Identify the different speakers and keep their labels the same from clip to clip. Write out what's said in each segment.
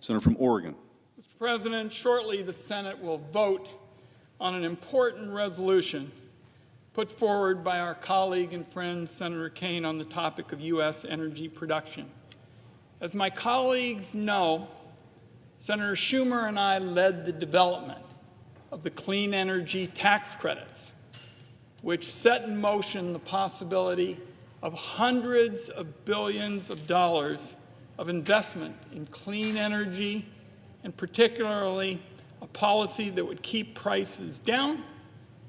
Speaker 1: Senator from Oregon.
Speaker 2: Mr. President, shortly the Senate will vote on an important resolution put forward by our colleague and friend Senator Kaine on the topic of U.S. energy production. As my colleagues know, Senator Schumer and I led the development of the clean energy tax credits, which set in motion the possibility of hundreds of billions of dollars of investment in clean energy, and particularly a policy that would keep prices down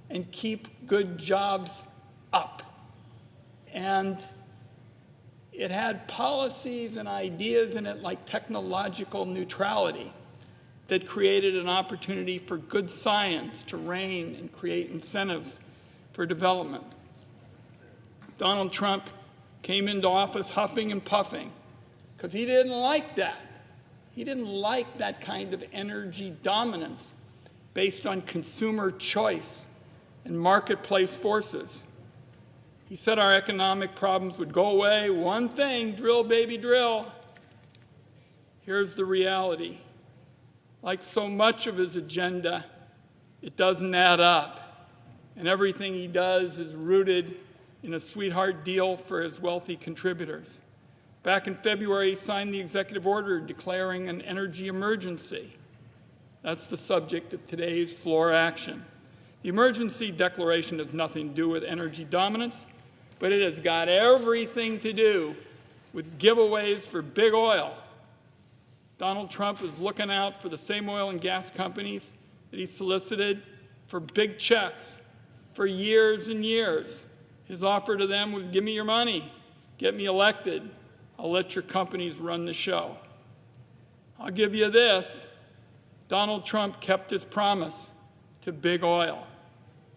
Speaker 2: and keep good jobs up. And it had policies and ideas in it like technological neutrality that created an opportunity for good science to reign and create incentives for development. Donald Trump came into office huffing and puffing because he didn't like that. He didn't like that kind of energy dominance based on consumer choice and marketplace forces. He said our economic problems would go away. One thing, drill, baby, drill. Here's the reality. Like so much of his agenda, it doesn't add up. And everything he does is rooted in a sweetheart deal for his wealthy contributors. Back in February, he signed the executive order declaring an energy emergency. That's the subject of today's floor action. The emergency declaration has nothing to do with energy dominance, but it has got everything to do with giveaways for big oil. Donald Trump is looking out for the same oil and gas companies that he solicited for big checks for years and years. His offer to them was, give me your money, get me elected, I'll let your companies run the show. I'll give you this, Donald Trump kept his promise to big oil.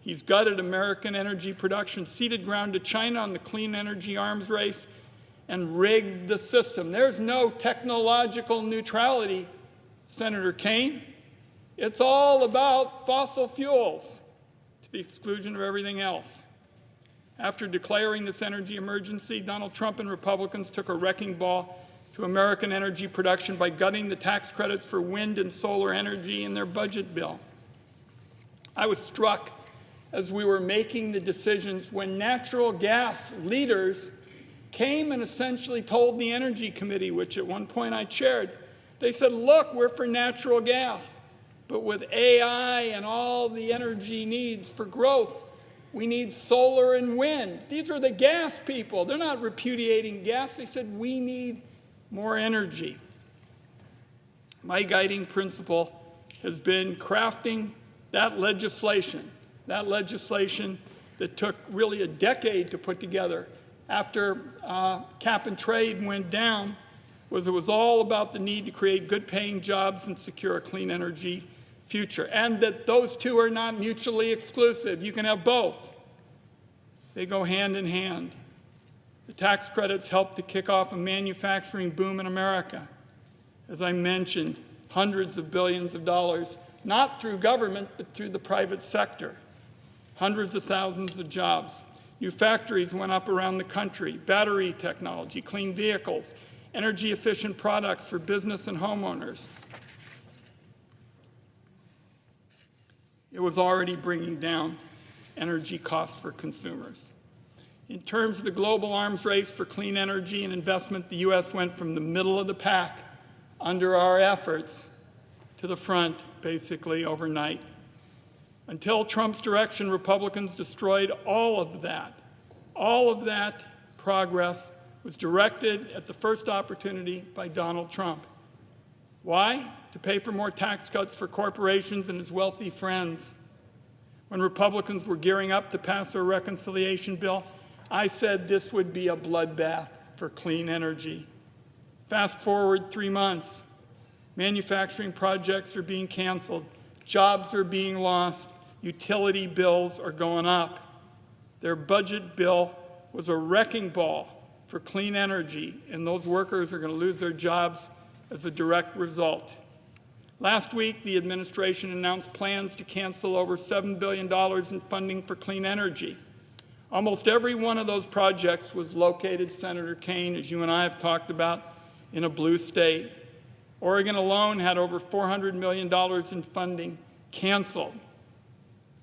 Speaker 2: He's gutted American energy production, ceded ground to China on the clean energy arms race, and rigged the system. There's no technological neutrality, Senator Kaine. It's all about fossil fuels to the exclusion of everything else. After declaring this energy emergency, Donald Trump and Republicans took a wrecking ball to American energy production by gutting the tax credits for wind and solar energy in their budget bill. I was struck as we were making the decisions when natural gas leaders came and essentially told the Energy Committee, which at one point I chaired, they said, look, we're for natural gas, but with AI and all the energy needs for growth, we need solar and wind. These are the gas people. They're not repudiating gas. They said, we need more energy. My guiding principle has been crafting that legislation that took really a decade to put together after cap and trade went down, it was all about the need to create good-paying jobs and secure a clean energy future, and that those two are not mutually exclusive. You can have both. They go hand in hand. The tax credits helped to kick off a manufacturing boom in America. As I mentioned, hundreds of billions of dollars, not through government, but through the private sector. Hundreds of thousands of jobs. New factories went up around the country. Battery technology, clean vehicles, energy-efficient products for business and homeowners. It was already bringing down energy costs for consumers. In terms of the global arms race for clean energy and investment, the U.S. went from the middle of the pack under our efforts to the front, basically overnight. Until Trump's direction, Republicans destroyed all of that. All of that progress was directed at the first opportunity by Donald Trump. Why? To pay for more tax cuts for corporations and his wealthy friends. When Republicans were gearing up to pass their reconciliation bill, I said this would be a bloodbath for clean energy. Fast forward 3 months. Manufacturing projects are being canceled. Jobs are being lost. Utility bills are going up. Their budget bill was a wrecking ball for clean energy, and those workers are going to lose their jobs as a direct result. Last week, the administration announced plans to cancel over $7 billion in funding for clean energy. Almost every one of those projects was located, Senator Kaine, as you and I have talked about, in a blue state. Oregon alone had over $400 million in funding canceled.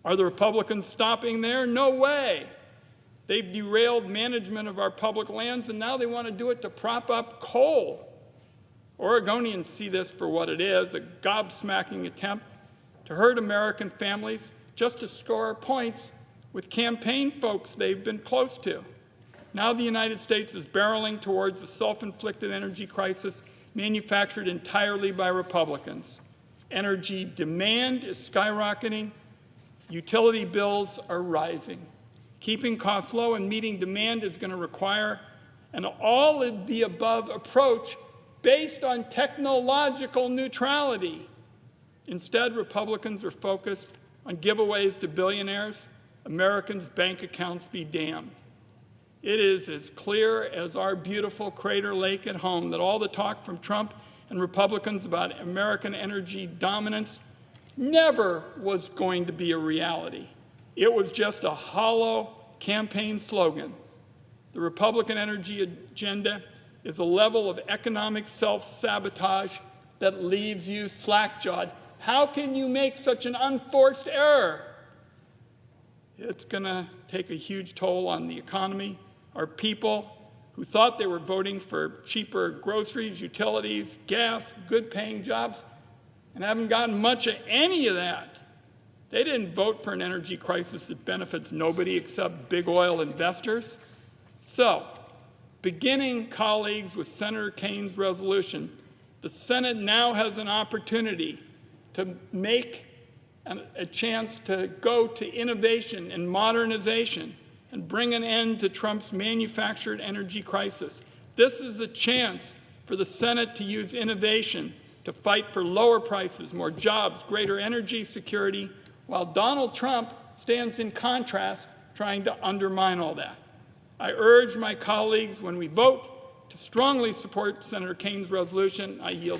Speaker 2: Are the Republicans stopping there? No way. They've derailed management of our public lands, and now they want to do it to prop up coal. Oregonians see this for what it is, a gobsmacking attempt to hurt American families just to score points with campaign folks they've been close to. Now the United States is barreling towards the self-inflicted energy crisis manufactured entirely by Republicans. Energy demand is skyrocketing. Utility bills are rising. Keeping costs low and meeting demand is going to require an all-of-the-above approach based on technological neutrality. Instead, Republicans are focused on giveaways to billionaires. Americans' bank accounts be damned. It is as clear as our beautiful Crater Lake at home that all the talk from Trump and Republicans about American energy dominance never was going to be a reality. It was just a hollow campaign slogan. The Republican energy agenda is a level of economic self-sabotage that leaves you slack-jawed. How can you make such an unforced error? It's going to take a huge toll on the economy. Our people who thought they were voting for cheaper groceries, utilities, gas, good-paying jobs, and haven't gotten much of any of that. They didn't vote for an energy crisis that benefits nobody except big oil investors. So, beginning, colleagues, with Senator Kane's resolution, the Senate now has an opportunity to make a chance to go to innovation and modernization and bring an end to Trump's manufactured energy crisis. This is a chance for the Senate to use innovation to fight for lower prices, more jobs, greater energy security, while Donald Trump stands in contrast, trying to undermine all that. I urge my colleagues, when we vote, to strongly support Senator Kane's resolution. I yield.